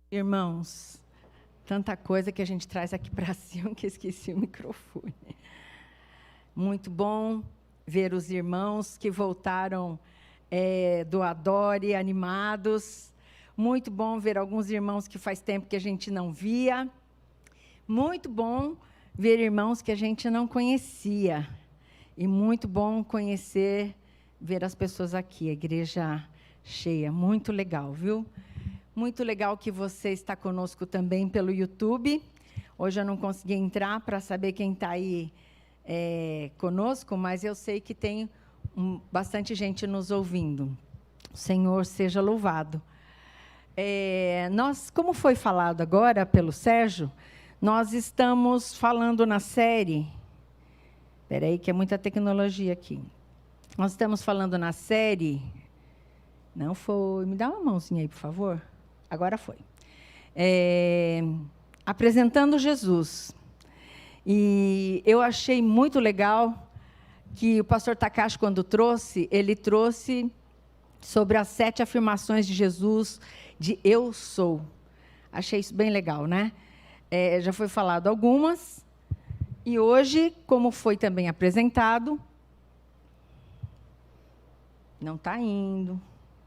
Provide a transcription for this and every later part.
Irmãos, tanta coisa que a gente traz aqui para cima que esqueci o microfone. Muito bom ver os irmãos que voltaram do Adore, animados. Muito bom ver alguns irmãos que faz tempo que a gente não via. Muito bom ver irmãos que a gente não conhecia. E muito bom ver as pessoas aqui, a igreja cheia. Muito legal, viu? Muito legal que você está conosco também pelo YouTube. Hoje eu não consegui entrar para saber quem está aí conosco, mas eu sei que tem bastante gente nos ouvindo. O Senhor seja louvado. Nós, como foi falado agora pelo Sérgio, nós estamos falando na série... Espera aí, que é muita tecnologia aqui. Nós estamos falando na série... Não foi... Me dá uma mãozinha aí, por favor. Agora foi. Apresentando Jesus. E eu achei muito legal que o pastor Takashi, quando trouxe, ele trouxe sobre as 7 afirmações de Jesus, de eu sou. Achei isso bem legal, né? Já foi falado algumas. E hoje, como foi também apresentado... Não está indo.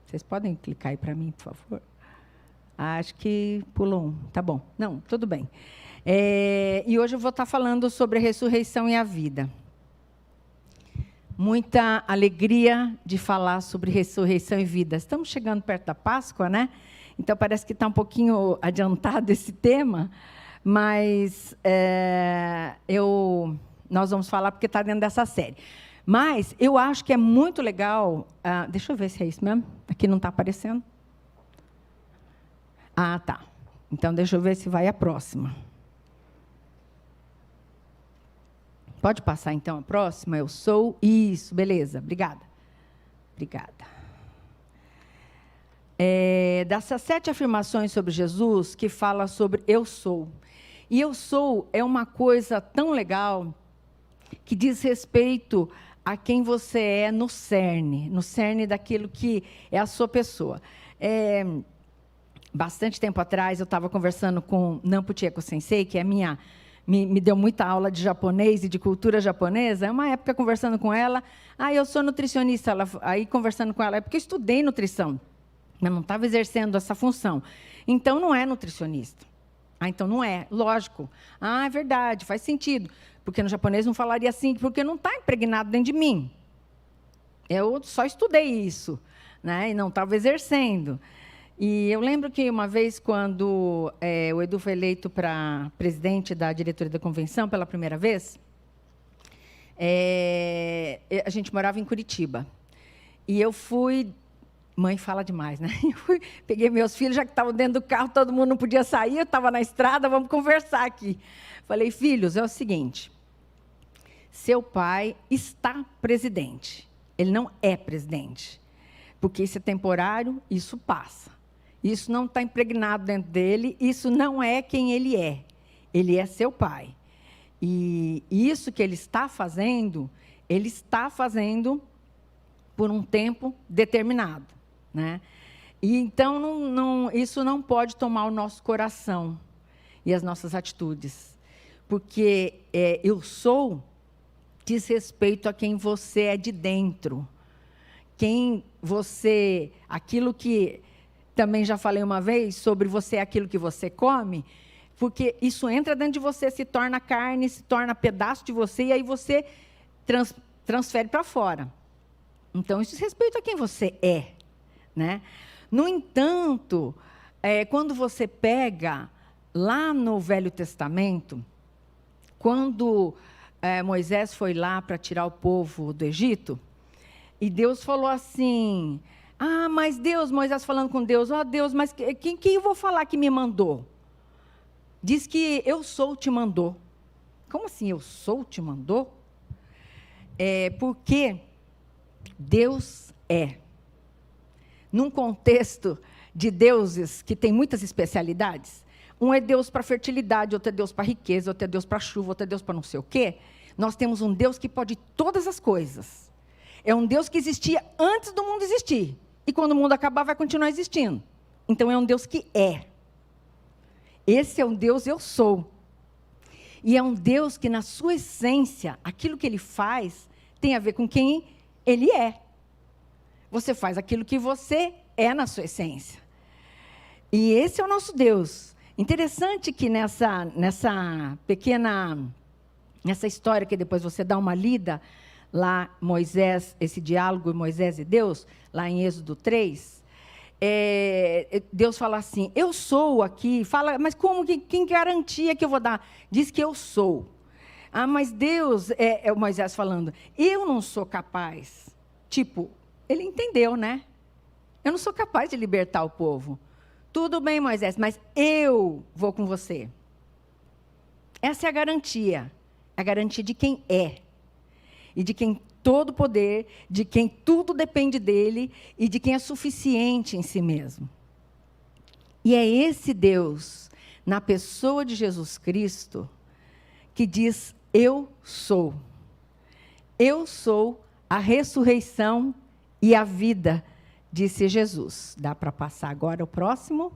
Vocês podem clicar aí para mim, por favor? Acho que pulou um. Tá bom. Não, tudo bem. E hoje eu vou estar falando sobre a ressurreição e a vida. Muita alegria de falar sobre ressurreição e vida. Estamos chegando perto da Páscoa, né? Então, parece que está um pouquinho adiantado esse tema, mas nós vamos falar porque está dentro dessa série. Mas eu acho que é muito legal... deixa eu ver se é isso mesmo. Aqui não está aparecendo. Ah, tá. Então, deixa eu ver se vai a próxima. Pode passar, então, a próxima? Eu sou... Isso, beleza. Obrigada. Obrigada. Dessas 7 afirmações sobre Jesus, que fala sobre eu sou. E eu sou é uma coisa tão legal que diz respeito a quem você é no cerne daquilo que é a sua pessoa. Bastante tempo atrás, eu estava conversando com Nampu Chieko Sensei, que é me deu muita aula de japonês e de cultura japonesa. Uma época, conversando com ela, eu sou nutricionista. Aí, conversando com ela, é porque eu estudei nutrição, mas não estava exercendo essa função. Então, não é nutricionista. Então, não é. Lógico. É verdade, faz sentido. Porque no japonês não falaria assim, porque não está impregnado dentro de mim. Eu só estudei isso, né? E não estava exercendo. E eu lembro que uma vez, quando o Edu foi eleito para presidente da diretoria da convenção pela primeira vez, a gente morava em Curitiba. E eu fui... Mãe fala demais, né? Peguei meus filhos, já que estavam dentro do carro, todo mundo não podia sair, eu estava na estrada, vamos conversar aqui. Falei, filhos, é o seguinte, seu pai está presidente, ele não é presidente, porque isso é temporário, isso passa. Isso não está impregnado dentro dele, isso não é quem ele é seu pai. E isso que ele está fazendo por um tempo determinado, né? E então, isso não pode tomar o nosso coração e as nossas atitudes, porque eu sou diz respeito a quem você é de dentro, aquilo que também já falei uma vez sobre você é aquilo que você come, porque isso entra dentro de você, se torna carne, se torna pedaço de você e aí você transfere para fora. Então, isso diz respeito a quem você é, né? No entanto, quando você pega lá no Velho Testamento, quando Moisés foi lá para tirar o povo do Egito, e Deus falou assim, mas Deus, Moisés falando com Deus, Deus, mas quem eu vou falar que me mandou? Diz que eu sou te mandou. Como assim eu sou te mandou? Porque Deus é. Num contexto de deuses que tem muitas especialidades, um é Deus para fertilidade, outro é Deus para riqueza, outro é Deus para chuva, outro é Deus para não sei o quê. Nós temos um Deus que pode todas as coisas. É um Deus que existia antes do mundo existir. E quando o mundo acabar, vai continuar existindo. Então, é um Deus que é. Esse é um Deus eu sou. E é um Deus que, na sua essência, aquilo que Ele faz tem a ver com quem Ele é. Você faz aquilo que você é na sua essência. E esse é o nosso Deus. Interessante que nessa história que depois você dá uma lida, lá Moisés, esse diálogo Moisés e Deus, lá em Êxodo 3, Deus fala assim, eu sou aqui, fala, mas como que, quem garantia que eu vou dar? Diz que eu sou. Ah, mas Deus, é o Moisés falando, eu não sou capaz. Tipo, ele entendeu, né? Eu não sou capaz de libertar o povo. Tudo bem, Moisés, mas eu vou com você. Essa é a garantia de quem é. E de quem todo poder, de quem tudo depende dele e de quem é suficiente em si mesmo. E é esse Deus, na pessoa de Jesus Cristo, que diz, eu sou. Eu sou a ressurreição e a vida, disse Jesus. Dá para passar agora o próximo?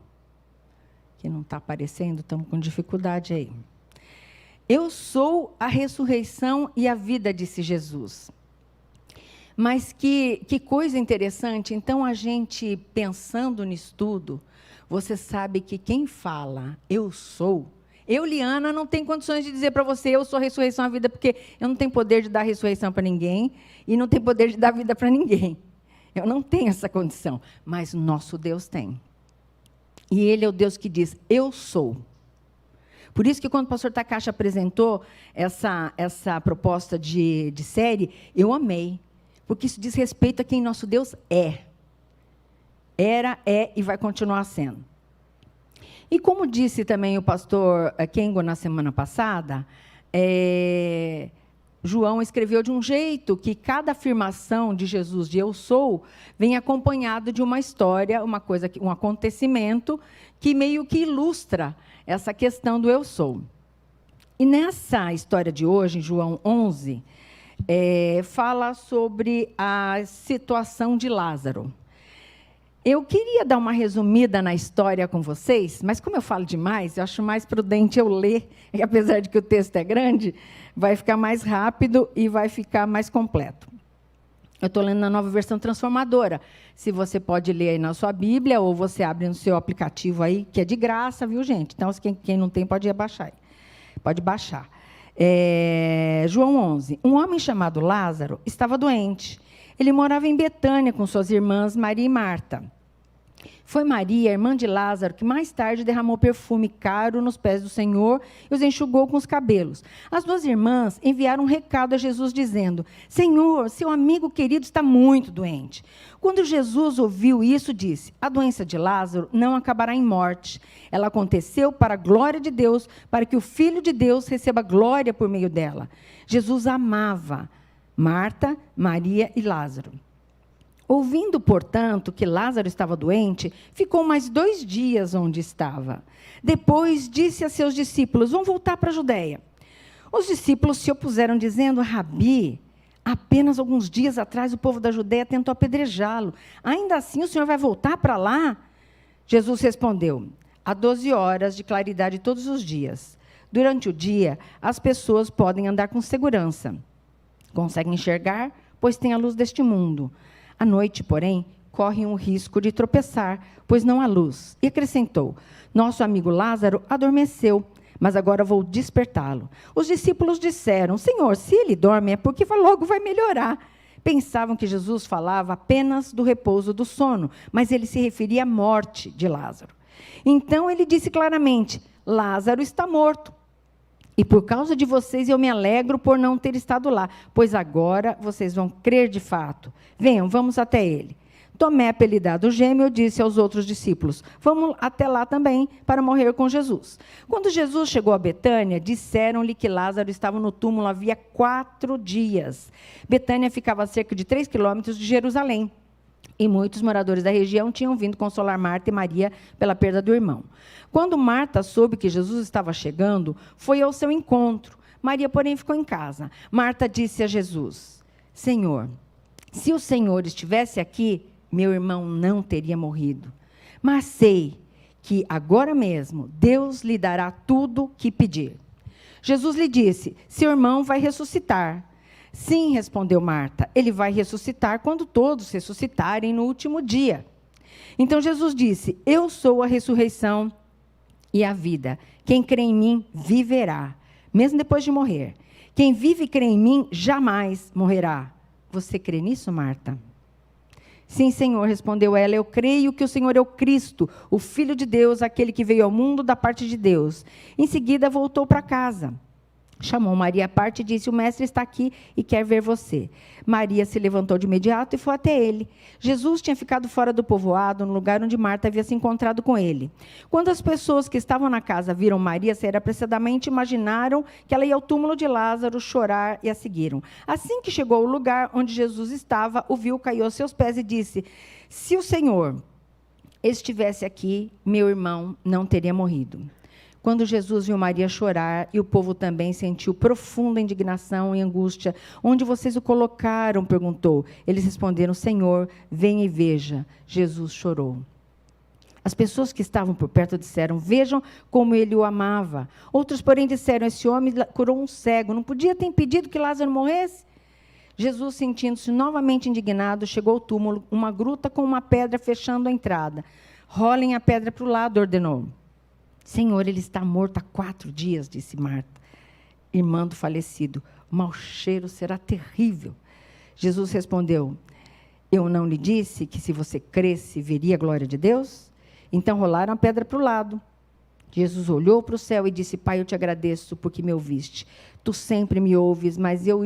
Que não está aparecendo, estamos com dificuldade aí. Eu sou a ressurreição e a vida, disse Jesus. Mas que coisa interessante, então a gente pensando nisso tudo, você sabe que quem fala, eu sou, eu, Liana, não tenho condições de dizer para você, eu sou a ressurreição e a vida, porque eu não tenho poder de dar ressurreição para ninguém, e não tenho poder de dar vida para ninguém. Eu não tenho essa condição, mas nosso Deus tem. E Ele é o Deus que diz, eu sou. Por isso que quando o pastor Takashi apresentou essa proposta de série, eu amei. Porque isso diz respeito a quem nosso Deus é. Era, é e vai continuar sendo. E como disse também o pastor Kengo na semana passada, João escreveu de um jeito que cada afirmação de Jesus de eu sou vem acompanhado de uma história, um acontecimento que meio que ilustra essa questão do eu sou. E nessa história de hoje, em João 11, fala sobre a situação de Lázaro. Eu queria dar uma resumida na história com vocês, mas como eu falo demais, eu acho mais prudente eu ler, e apesar de que o texto é grande, vai ficar mais rápido e vai ficar mais completo. Eu estou lendo na Nova Versão Transformadora. Se você pode ler aí na sua Bíblia, ou você abre no seu aplicativo aí, que é de graça, viu, gente? Então, quem não tem, pode baixar. Pode baixar. João 11. Um homem chamado Lázaro estava doente. Ele morava em Betânia com suas irmãs Maria e Marta. Foi Maria, irmã de Lázaro, que mais tarde derramou perfume caro nos pés do Senhor e os enxugou com os cabelos. As duas irmãs enviaram um recado a Jesus dizendo, Senhor, seu amigo querido está muito doente. Quando Jesus ouviu isso, disse, a doença de Lázaro não acabará em morte. Ela aconteceu para a glória de Deus, para que o Filho de Deus receba glória por meio dela. Jesus amava Marta, Maria e Lázaro. Ouvindo, portanto, que Lázaro estava doente, ficou mais 2 dias onde estava. Depois disse a seus discípulos, vão voltar para a Judeia. Os discípulos se opuseram, dizendo, Rabi, apenas alguns dias atrás o povo da Judeia tentou apedrejá-lo. Ainda assim o Senhor vai voltar para lá? Jesus respondeu, há 12 horas de claridade todos os dias. Durante o dia, as pessoas podem andar com segurança. Conseguem enxergar, pois têm a luz deste mundo. À noite, porém, correm o risco de tropeçar, pois não há luz. E acrescentou, nosso amigo Lázaro adormeceu, mas agora vou despertá-lo. Os discípulos disseram, Senhor, se ele dorme é porque logo vai melhorar. Pensavam que Jesus falava apenas do repouso do sono, mas ele se referia à morte de Lázaro. Então ele disse claramente, Lázaro está morto. E por causa de vocês eu me alegro por não ter estado lá, pois agora vocês vão crer de fato. Venham, vamos até ele. Tomé, apelidado Gêmeo, disse aos outros discípulos, vamos até lá também para morrer com Jesus. Quando Jesus chegou a Betânia, disseram-lhe que Lázaro estava no túmulo havia 4 dias. Betânia ficava a cerca de 3 quilômetros de Jerusalém. E muitos moradores da região tinham vindo consolar Marta e Maria pela perda do irmão. Quando Marta soube que Jesus estava chegando, foi ao seu encontro. Maria, porém, ficou em casa. Marta disse a Jesus, Senhor, se o Senhor estivesse aqui, meu irmão não teria morrido. Mas sei que agora mesmo Deus lhe dará tudo que pedir. Jesus lhe disse: seu irmão vai ressuscitar. Sim, respondeu Marta, ele vai ressuscitar quando todos ressuscitarem no último dia. Então Jesus disse: eu sou a ressurreição e a vida. Quem crê em mim viverá, mesmo depois de morrer. Quem vive e crê em mim jamais morrerá. Você crê nisso, Marta? Sim, Senhor, respondeu ela, eu creio que o Senhor é o Cristo, o Filho de Deus, aquele que veio ao mundo da parte de Deus. Em seguida, voltou para casa. Chamou Maria à parte e disse: o mestre está aqui e quer ver você. Maria se levantou de imediato e foi até ele. Jesus tinha ficado fora do povoado, no lugar onde Marta havia se encontrado com ele. Quando as pessoas que estavam na casa viram Maria sair apressadamente, imaginaram que ela ia ao túmulo de Lázaro chorar e a seguiram. Assim que chegou ao lugar onde Jesus estava, o viu, caiu aos seus pés e disse: se o Senhor estivesse aqui, meu irmão não teria morrido. Quando Jesus viu Maria chorar, e o povo também sentiu profunda indignação e angústia. Onde vocês o colocaram? Perguntou. Eles responderam: Senhor, venha e veja. Jesus chorou. As pessoas que estavam por perto disseram: vejam como ele o amava. Outros, porém, disseram: esse homem curou um cego. Não podia ter impedido que Lázaro morresse? Jesus, sentindo-se novamente indignado, chegou ao túmulo, uma gruta com uma pedra fechando a entrada. Rolem a pedra para o lado, ordenou. Senhor, ele está morto há 4 dias, disse Marta, irmã do falecido. O mau cheiro será terrível. Jesus respondeu: eu não lhe disse que se você cresce, veria a glória de Deus? Então rolaram a pedra para o lado. Jesus olhou para o céu e disse: Pai, eu te agradeço porque me ouviste. Tu sempre me ouves, mas eu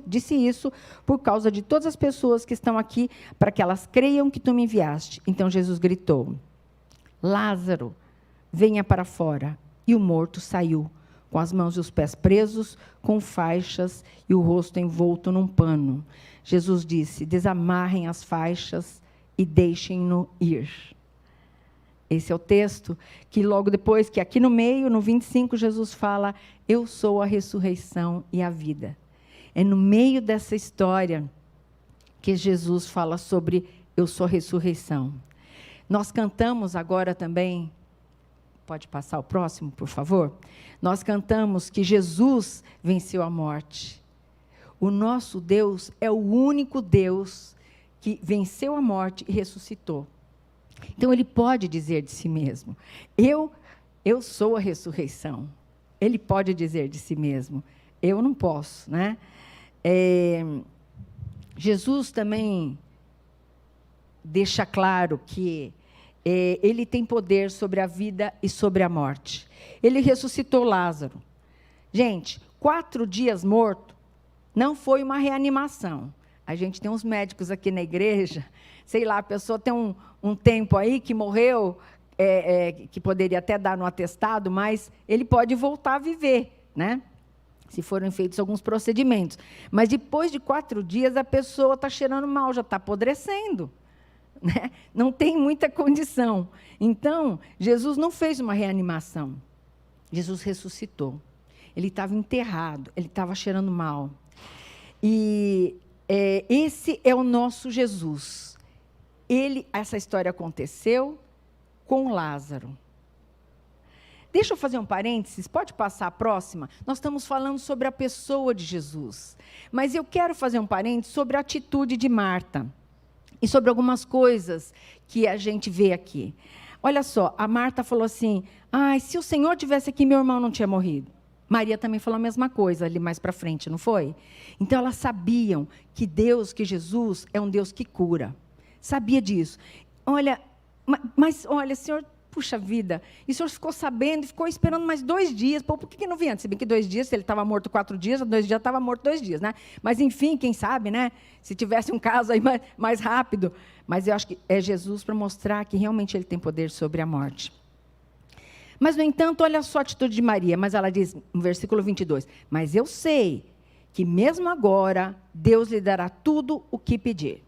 disse isso por causa de todas as pessoas que estão aqui, para que elas creiam que tu me enviaste. Então Jesus gritou: Lázaro, venha para fora. E o morto saiu, com as mãos e os pés presos, com faixas e o rosto envolto num pano. Jesus disse: desamarrem as faixas e deixem-no ir. Esse é o texto que logo depois, que aqui no meio, no 25, Jesus fala: eu sou a ressurreição e a vida. É no meio dessa história que Jesus fala sobre eu sou a ressurreição. Nós cantamos agora também. Pode passar o próximo, por favor? Nós cantamos que Jesus venceu a morte. O nosso Deus é o único Deus que venceu a morte e ressuscitou. Então, ele pode dizer de si mesmo: eu sou a ressurreição. Ele pode dizer de si mesmo. Eu não posso, né? Jesus também deixa claro que ele tem poder sobre a vida e sobre a morte. Ele ressuscitou Lázaro. Gente, 4 dias morto não foi uma reanimação. A gente tem uns médicos aqui na igreja, sei lá, a pessoa tem um tempo aí que morreu, que poderia até dar no atestado, mas ele pode voltar a viver, né? Se forem feitos alguns procedimentos. Mas depois de 4 dias, a pessoa está cheirando mal, já está apodrecendo. Né? Não tem muita condição. Então, Jesus não fez uma reanimação. Jesus ressuscitou. Ele estava enterrado, ele estava cheirando mal. E esse é o nosso Jesus. Essa história aconteceu com Lázaro. Deixa eu fazer um parênteses, pode passar a próxima? Nós estamos falando sobre a pessoa de Jesus. Mas eu quero fazer um parênteses sobre a atitude de Marta. E sobre algumas coisas que a gente vê aqui. Olha só, a Marta falou assim: se o Senhor tivesse aqui, meu irmão não tinha morrido. Maria também falou a mesma coisa ali mais para frente, não foi? Então, elas sabiam que Jesus é um Deus que cura. Sabia disso. Olha, mas olha, Senhor, puxa vida, e o Senhor ficou sabendo e ficou esperando mais 2 dias. Pô, por que não vinha antes? Se bem que 2 dias, se ele estava morto 4 dias, 2 dias estava morto 2 dias, né? Mas, enfim, quem sabe, né? Se tivesse um caso aí mais rápido. Mas eu acho que é Jesus para mostrar que realmente ele tem poder sobre a morte. Mas, no entanto, olha só a atitude de Maria. Mas ela diz, no versículo 22, mas eu sei que mesmo agora, Deus lhe dará tudo o que pedir.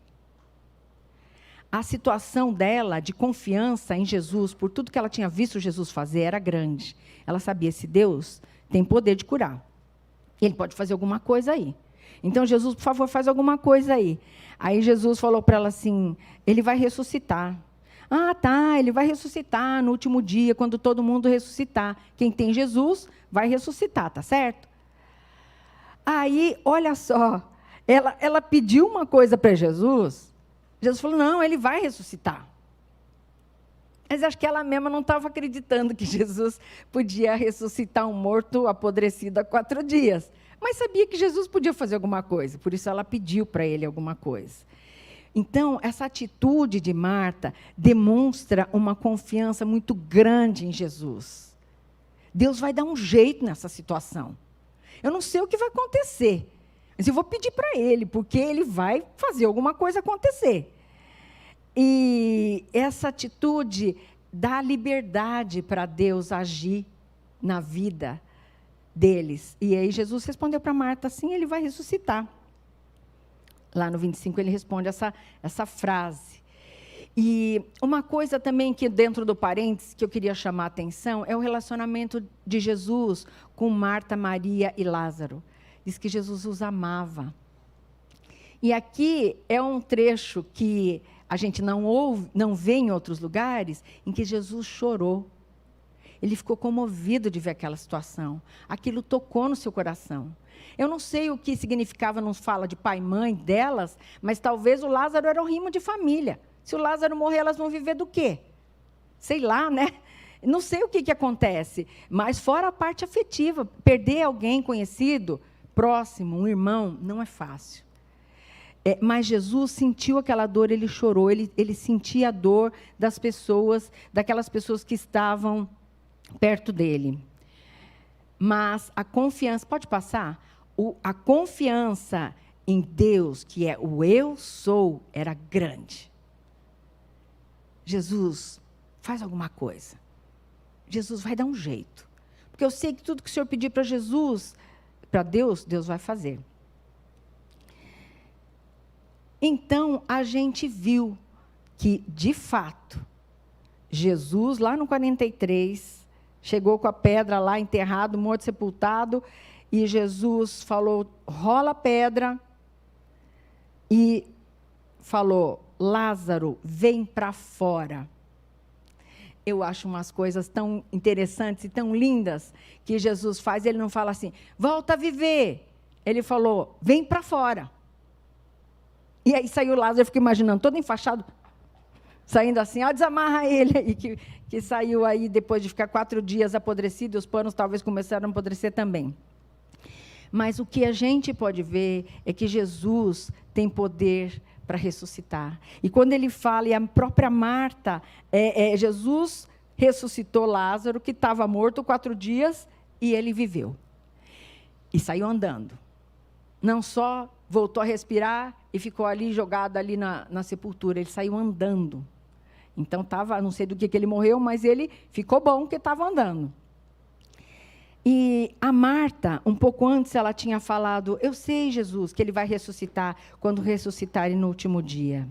A situação dela de confiança em Jesus, por tudo que ela tinha visto Jesus fazer, era grande. Ela sabia, esse Deus tem poder de curar. Ele pode fazer alguma coisa aí. Então, Jesus, por favor, faz alguma coisa aí. Aí Jesus falou para ela assim: ele vai ressuscitar. Ah, tá, ele vai ressuscitar no último dia, quando todo mundo ressuscitar. Quem tem Jesus vai ressuscitar, tá certo? Aí, olha só, ela pediu uma coisa para Jesus. Jesus falou, não, ele vai ressuscitar. Mas acho que ela mesma não estava acreditando que Jesus podia ressuscitar um morto apodrecido há 4 dias. Mas sabia que Jesus podia fazer alguma coisa, por isso ela pediu para ele alguma coisa. Então, essa atitude de Marta demonstra uma confiança muito grande em Jesus. Deus vai dar um jeito nessa situação. Eu não sei o que vai acontecer, mas eu vou pedir para ele, porque ele vai fazer alguma coisa acontecer. E essa atitude dá liberdade para Deus agir na vida deles. E aí Jesus respondeu para Marta, sim, ele vai ressuscitar. Lá no 25 ele responde essa frase. E uma coisa também que dentro do parênteses que eu queria chamar a atenção é o relacionamento de Jesus com Marta, Maria e Lázaro. Diz que Jesus os amava. E aqui é um trecho que a gente não vê em outros lugares, em que Jesus chorou. Ele ficou comovido de ver aquela situação. Aquilo tocou no seu coração. Eu não sei o que significava, não fala de pai e mãe delas, mas talvez o Lázaro era um rimo de família. Se o Lázaro morrer, elas vão viver do quê? Sei lá, né? Não sei o que acontece, mas fora a parte afetiva, perder alguém conhecido, próximo, um irmão, não é fácil. Mas Jesus sentiu aquela dor, ele chorou, ele sentia a dor das pessoas, daquelas pessoas que estavam perto dele. Mas a confiança, pode passar? A confiança em Deus, que é o eu sou, era grande. Jesus, faz alguma coisa. Jesus vai dar um jeito. Porque eu sei que tudo que o Senhor pedir para Jesus, para Deus, Deus vai fazer. Então, a gente viu que, de fato, Jesus, lá no 43, chegou com a pedra lá, enterrado, morto, sepultado, e Jesus falou, rola a pedra, e falou, Lázaro, vem para fora. Eu acho umas coisas tão interessantes e tão lindas que Jesus faz, ele não fala assim, volta a viver. Ele falou, vem para fora. E aí saiu Lázaro, eu fico imaginando, todo enfaixado, saindo assim, desamarra ele aí, que saiu aí depois de ficar 4 dias apodrecido, os panos talvez começaram a apodrecer também. Mas o que a gente pode ver é que Jesus tem poder para ressuscitar. E quando ele fala, e a própria Marta, Jesus ressuscitou Lázaro, que estava morto 4 dias, e ele viveu. E saiu andando. Não só voltou a respirar e ficou ali jogado ali na sepultura, ele saiu andando. Então, não sei do que ele morreu, mas ele ficou bom que estava andando. E a Marta, um pouco antes, ela tinha falado, eu sei, Jesus, que ele vai ressuscitar quando ressuscitarem no último dia.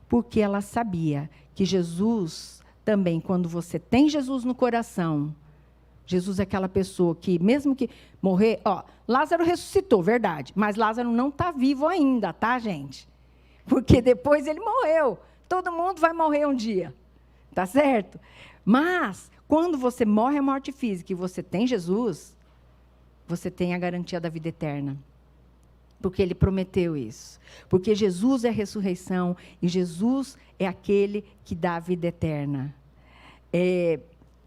Porque ela sabia que Jesus, também, quando você tem Jesus no coração, Jesus é aquela pessoa que, mesmo que morrer, Lázaro ressuscitou, verdade, mas Lázaro não está vivo ainda, tá, gente? Porque depois ele morreu. Todo mundo vai morrer um dia, tá certo? Mas, quando você morre a morte física e você tem Jesus, você tem a garantia da vida eterna. Porque ele prometeu isso. Porque Jesus é a ressurreição e Jesus é aquele que dá a vida eterna.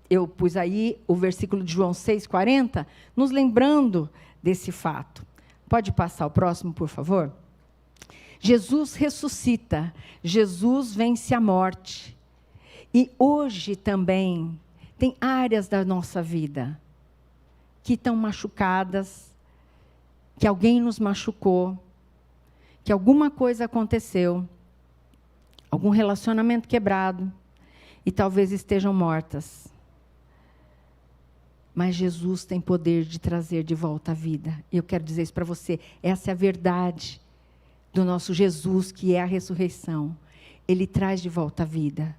Eu pus aí o versículo de João 6,40, nos lembrando desse fato. Pode passar o próximo, por favor? Jesus ressuscita, Jesus vence a morte. E hoje também tem áreas da nossa vida que estão machucadas, que alguém nos machucou, que alguma coisa aconteceu, algum relacionamento quebrado, e talvez estejam mortas. Mas Jesus tem poder de trazer de volta a vida. E eu quero dizer isso para você. Essa é a verdade do nosso Jesus, que é a ressurreição. Ele traz de volta a vida.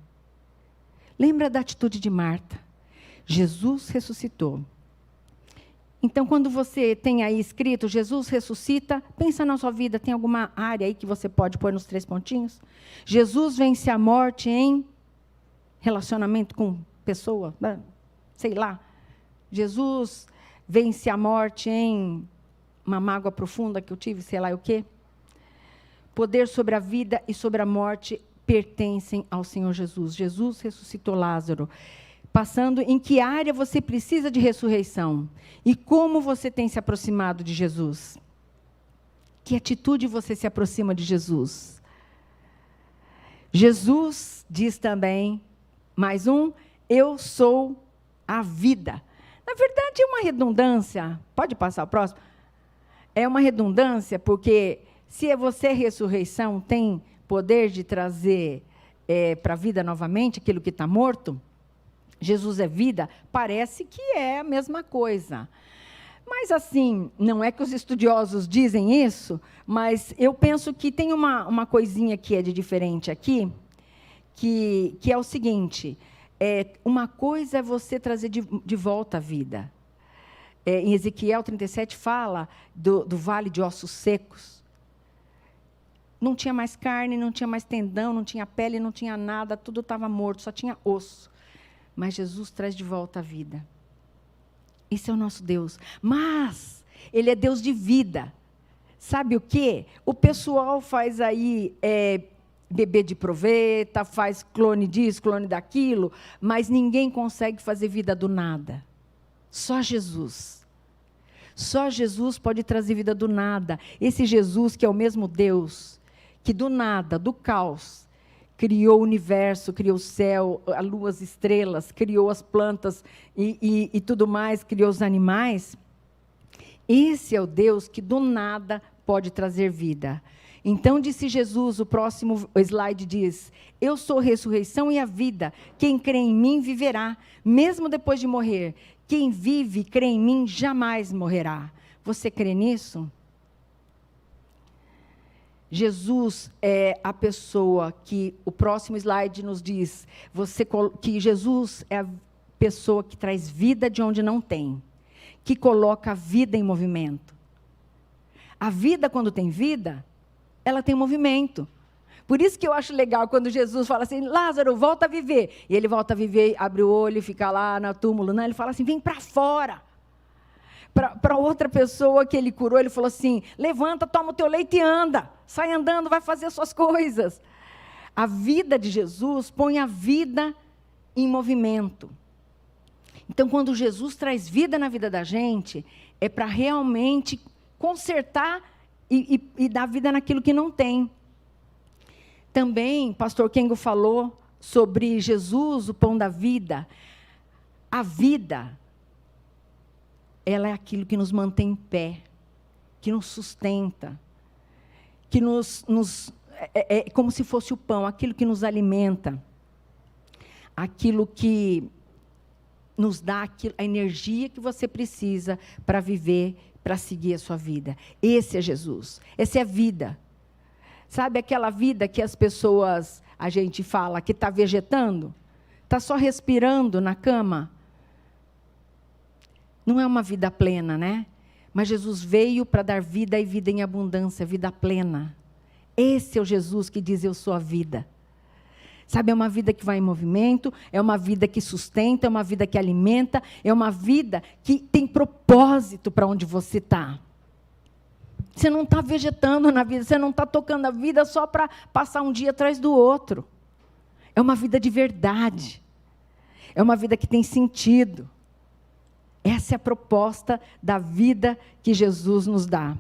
Lembra da atitude de Marta? Jesus ressuscitou. Então, quando você tem aí escrito, Jesus ressuscita, pensa na sua vida, tem alguma área aí que você pode pôr nos 3 pontinhos? Jesus vence a morte em relacionamento com pessoa, sei lá. Jesus vence a morte em uma mágoa profunda que eu tive, sei lá o quê. Poder sobre a vida e sobre a morte pertencem ao Senhor Jesus. Jesus ressuscitou Lázaro. Passando em que área você precisa de ressurreição? E como você tem se aproximado de Jesus? Que atitude você se aproxima de Jesus? Jesus diz também, mais um, eu sou a vida. Na verdade, é uma redundância. Pode passar o próximo? É uma redundância, porque se você é ressurreição, tem poder de trazer para a vida novamente aquilo que está morto, Jesus é vida, parece que é a mesma coisa. Mas, assim, não é que os estudiosos dizem isso, mas eu penso que tem uma coisinha que é de diferente aqui, que é o seguinte, uma coisa é você trazer de volta a vida. Em Ezequiel 37 fala do vale de ossos secos. Não tinha mais carne, não tinha mais tendão, não tinha pele, não tinha nada, tudo estava morto, só tinha osso. Mas Jesus traz de volta a vida. Esse é o nosso Deus. Mas Ele é Deus de vida. Sabe o quê? O pessoal faz aí bebê de proveta, faz clone disso, clone daquilo, mas ninguém consegue fazer vida do nada. Só Jesus. Só Jesus pode trazer vida do nada. Esse Jesus que é o mesmo Deus, que do nada, do caos, criou o universo, criou o céu, a lua, as estrelas, criou as plantas e tudo mais, criou os animais. Esse é o Deus que do nada pode trazer vida. Então disse Jesus, o próximo slide diz, eu sou a ressurreição e a vida, quem crê em mim viverá, mesmo depois de morrer. Quem vive e crê em mim jamais morrerá. Você crê nisso? Jesus é a pessoa que, o próximo slide nos diz, que Jesus é a pessoa que traz vida de onde não tem, que coloca a vida em movimento. A vida, quando tem vida, ela tem movimento. Por isso que eu acho legal quando Jesus fala assim, Lázaro, volta a viver. E ele volta a viver, abre o olho e fica lá no túmulo. Não, ele fala assim, vem para fora. Para outra pessoa que ele curou, ele falou assim, levanta, toma o teu leite e anda. Sai andando, vai fazer as suas coisas. A vida de Jesus põe a vida em movimento. Então, quando Jesus traz vida na vida da gente, é para realmente consertar e dar vida naquilo que não tem. Também, pastor Kengo falou sobre Jesus, o pão da vida. A vida, ela é aquilo que nos mantém em pé, que nos sustenta, que é como se fosse o pão, aquilo que nos alimenta, aquilo que nos dá a energia que você precisa para viver, para seguir a sua vida. Esse é Jesus, essa é a vida. Sabe aquela vida que as pessoas, a gente fala, que está vegetando? Está só respirando na cama? Não é uma vida plena, né? Mas Jesus veio para dar vida e vida em abundância, vida plena. Esse é o Jesus que diz, eu sou a vida. Sabe, é uma vida que vai em movimento, é uma vida que sustenta, é uma vida que alimenta, é uma vida que tem propósito para onde você está. Você não está vegetando na vida, você não está tocando a vida só para passar um dia atrás do outro. É uma vida de verdade. É uma vida que tem sentido. Essa é a proposta da vida que Jesus nos dá.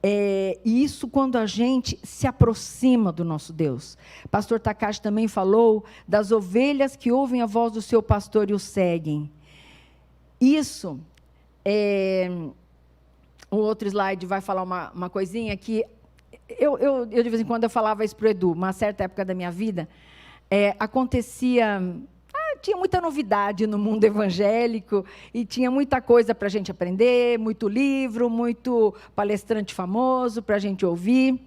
E isso quando a gente se aproxima do nosso Deus. Pastor Takashi também falou das ovelhas que ouvem a voz do seu pastor e o seguem. Isso, o outro slide vai falar uma coisinha que eu de vez em quando eu falava isso para o Edu, uma certa época da minha vida, acontecia... Tinha muita novidade no mundo evangélico e tinha muita coisa para a gente aprender, muito livro, muito palestrante famoso para a gente ouvir.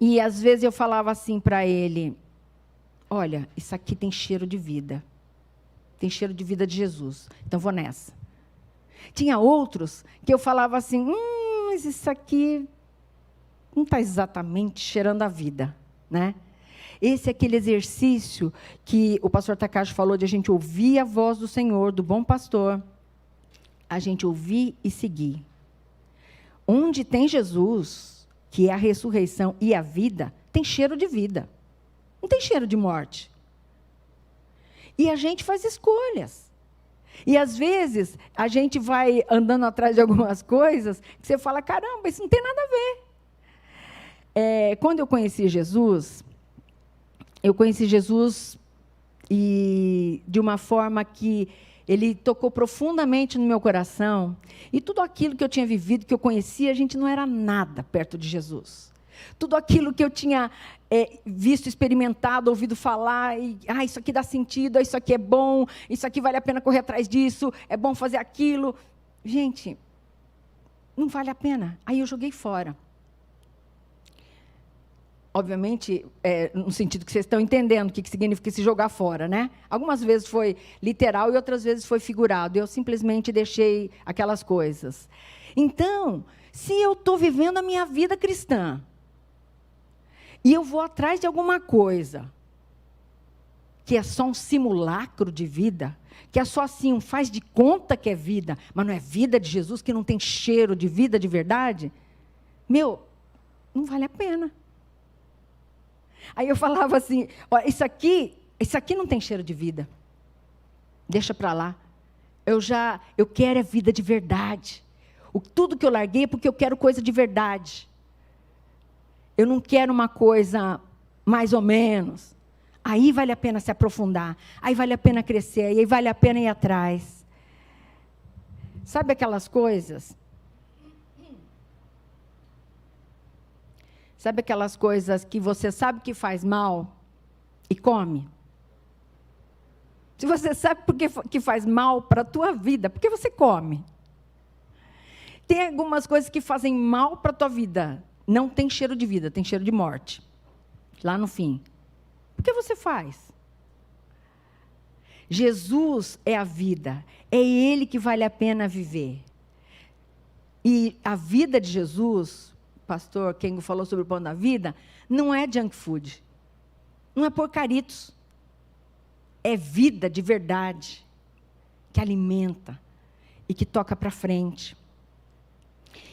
E, às vezes, eu falava assim para ele, olha, isso aqui tem cheiro de vida. Tem cheiro de vida de Jesus. Então, vou nessa. Tinha outros que eu falava assim, mas isso aqui não está exatamente cheirando a vida, né? Esse é aquele exercício que o pastor Takashi falou de a gente ouvir a voz do Senhor, do bom pastor, a gente ouvir e seguir. Onde tem Jesus, que é a ressurreição e a vida, tem cheiro de vida. Não tem cheiro de morte. E a gente faz escolhas. E, às vezes, a gente vai andando atrás de algumas coisas que você fala, caramba, isso não tem nada a ver. Quando eu conheci Jesus e de uma forma que ele tocou profundamente no meu coração. E tudo aquilo que eu tinha vivido, que eu conhecia, a gente não era nada perto de Jesus. Tudo aquilo que eu tinha visto, experimentado, ouvido falar, isso aqui dá sentido, isso aqui é bom, isso aqui vale a pena correr atrás disso, é bom fazer aquilo. Gente, não vale a pena. Aí eu joguei fora. Obviamente, no sentido que vocês estão entendendo o que significa se jogar fora, né? Algumas vezes foi literal e outras vezes foi figurado. Eu simplesmente deixei aquelas coisas. Então, se eu estou vivendo a minha vida cristã e eu vou atrás de alguma coisa que é só um simulacro de vida, que é só assim, faz de conta que é vida, mas não é vida de Jesus, que não tem cheiro de vida de verdade, não vale a pena. Aí eu falava assim, ó, isso aqui não tem cheiro de vida. Deixa para lá. Eu quero é vida de verdade. Tudo que eu larguei é porque eu quero coisa de verdade. Eu não quero uma coisa mais ou menos. Aí vale a pena se aprofundar. Aí vale a pena crescer. Aí vale a pena ir atrás. Sabe aquelas coisas? Sabe aquelas coisas que você sabe que faz mal e come? Se você sabe por que faz mal para a tua vida, por que você come? Tem algumas coisas que fazem mal para a tua vida. Não tem cheiro de vida, tem cheiro de morte. Lá no fim. Por que você faz? Jesus é a vida. É Ele que vale a pena viver. E a vida de Jesus, o pastor Kengo falou sobre o pão da vida, não é junk food. Não é porcaritos. É vida de verdade. Que alimenta e que toca para frente.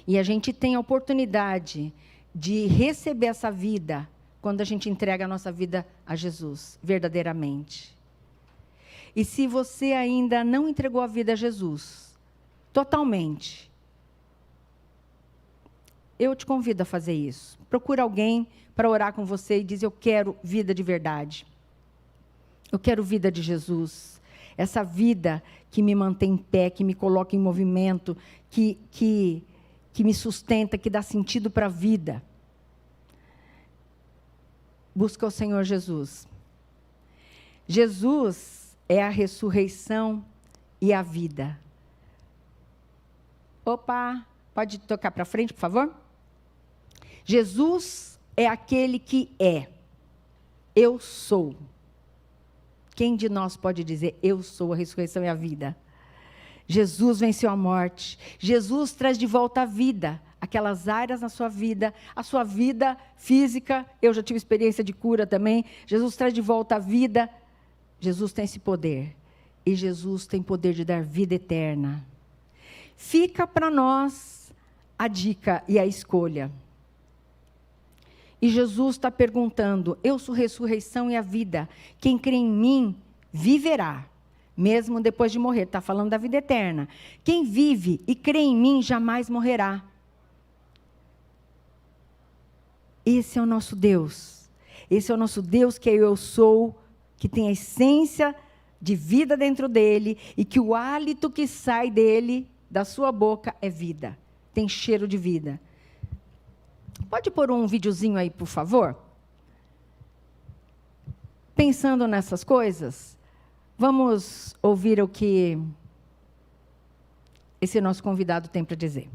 E a gente tem a oportunidade de receber essa vida quando a gente entrega a nossa vida a Jesus, verdadeiramente. E se você ainda não entregou a vida a Jesus, totalmente, eu te convido a fazer isso. Procura alguém para orar com você e diz, eu quero vida de verdade. Eu quero vida de Jesus. Essa vida que me mantém em pé, que me coloca em movimento, que me sustenta, que dá sentido para a vida. Busca o Senhor Jesus. Jesus é a ressurreição e a vida. Opa, pode tocar para frente, por favor? Jesus é aquele que é. Eu sou. Quem de nós pode dizer, eu sou a ressurreição e a vida? Jesus venceu a morte. Jesus traz de volta a vida, aquelas áreas na sua vida, a sua vida física. Eu já tive experiência de cura também. Jesus traz de volta a vida. Jesus tem esse poder. E Jesus tem poder de dar vida eterna. Fica para nós a dica e a escolha. E Jesus está perguntando, eu sou a ressurreição e a vida. Quem crê em mim, viverá. Mesmo depois de morrer, está falando da vida eterna. Quem vive e crê em mim, jamais morrerá. Esse é o nosso Deus. Esse é o nosso Deus que eu sou, que tem a essência de vida dentro dele, e que o hálito que sai dele, da sua boca, é vida. Tem cheiro de vida. Pode pôr um videozinho aí, por favor? Pensando nessas coisas, vamos ouvir o que esse nosso convidado tem para dizer.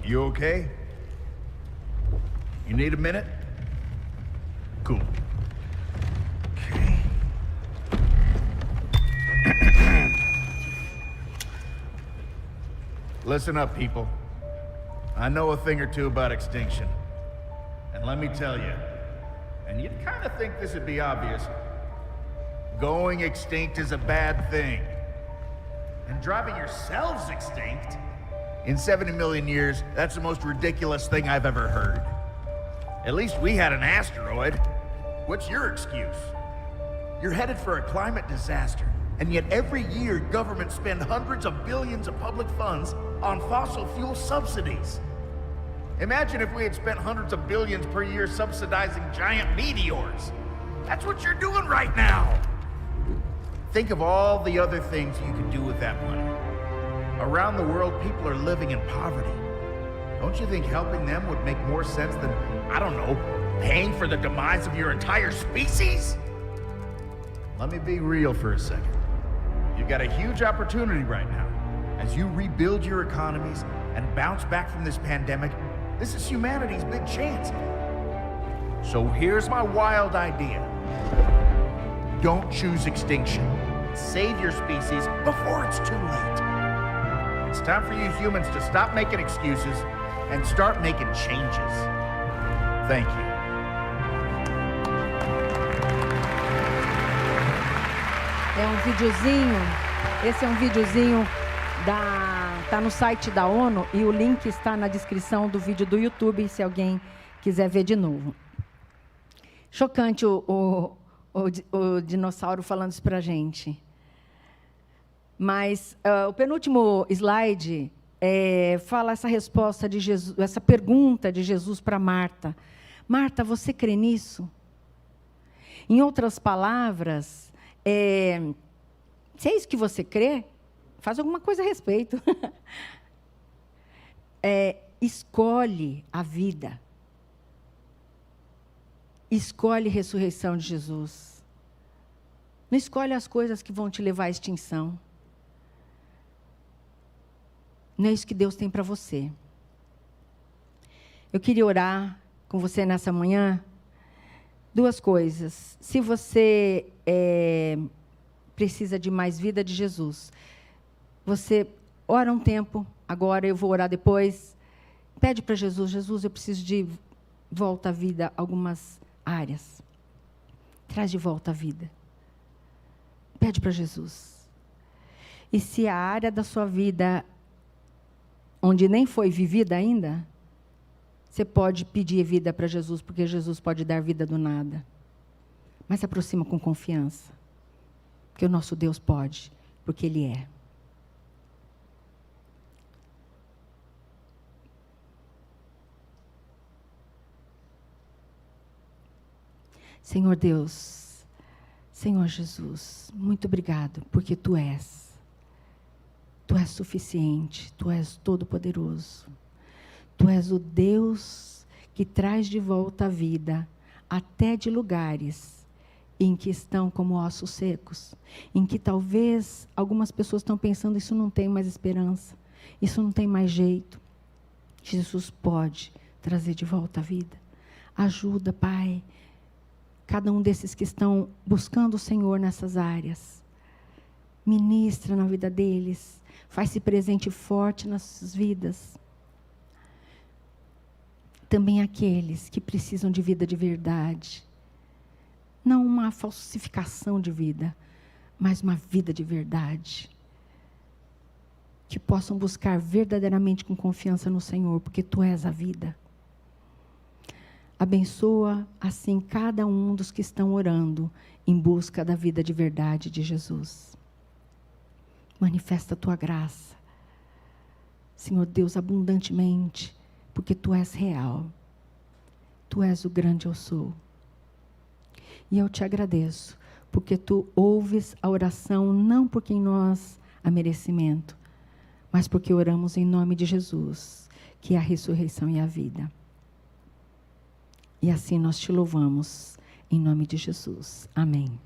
You okay? You need a minute? Cool. Okay. Listen up, people. I know a thing or two about extinction. And let me tell you, and you'd kind of think this would be obvious, going extinct is a bad thing. And driving yourselves extinct? In 70 million years, that's the most ridiculous thing I've ever heard. At least we had an asteroid. What's your excuse? You're headed for a climate disaster, and yet every year governments spend hundreds of billions of public funds on fossil fuel subsidies. Imagine if we had spent hundreds of billions per year subsidizing giant meteors. That's what you're doing right now. Think of all the other things you could do with that money. Around the world, people are living in poverty. Don't you think helping them would make more sense than, I don't know, paying for the demise of your entire species? Let me be real for a second. You've got a huge opportunity right now. As you rebuild your economies and bounce back from this pandemic, this is humanity's big chance. So here's my wild idea. Don't choose extinction. Save your species before it's too late. It's time for you humans to stop making excuses and start making changes. Thank you. É um videozinho, esse é um videozinho tá no site da ONU e o link está na descrição do vídeo do YouTube, se alguém quiser ver de novo. Chocante o dinossauro falando isso para a gente. Mas o penúltimo slide fala essa resposta de Jesus, essa pergunta de Jesus para Marta. Marta, você crê nisso? Em outras palavras, se é isso que você crê, faz alguma coisa a respeito. Escolhe a vida. Escolhe a ressurreição de Jesus. Não escolhe as coisas que vão te levar à extinção. Não é isso que Deus tem para você. Eu queria orar com você nessa manhã. Duas coisas. Se você precisa de mais vida de Jesus, você ora um tempo, agora eu vou orar depois. Pede para Jesus, Jesus, eu preciso de volta à vida algumas áreas. Traz de volta a vida. Pede para Jesus. E se a área da sua vida onde nem foi vivida ainda, você pode pedir vida para Jesus, porque Jesus pode dar vida do nada. Mas se aproxima com confiança, porque o nosso Deus pode, porque Ele é. Senhor Deus, Senhor Jesus, muito obrigado, porque Tu és suficiente, Tu és todo-poderoso. Tu és o Deus que traz de volta a vida, até de lugares em que estão como ossos secos, em que talvez algumas pessoas estão pensando, isso não tem mais esperança, isso não tem mais jeito. Jesus pode trazer de volta a vida. Ajuda, Pai, cada um desses que estão buscando o Senhor nessas áreas. Ministra na vida deles, faz-se presente forte nas suas vidas. Também aqueles que precisam de vida de verdade. Não uma falsificação de vida, mas uma vida de verdade. Que possam buscar verdadeiramente com confiança no Senhor, porque Tu és a vida. Abençoa assim cada um dos que estão orando em busca da vida de verdade de Jesus. Manifesta a Tua graça, Senhor Deus, abundantemente, porque Tu és real. Tu és o grande eu sou. E eu Te agradeço, porque Tu ouves a oração, não porque em nós há merecimento, mas porque oramos em nome de Jesus, que é a ressurreição e a vida. E assim nós Te louvamos, em nome de Jesus. Amém.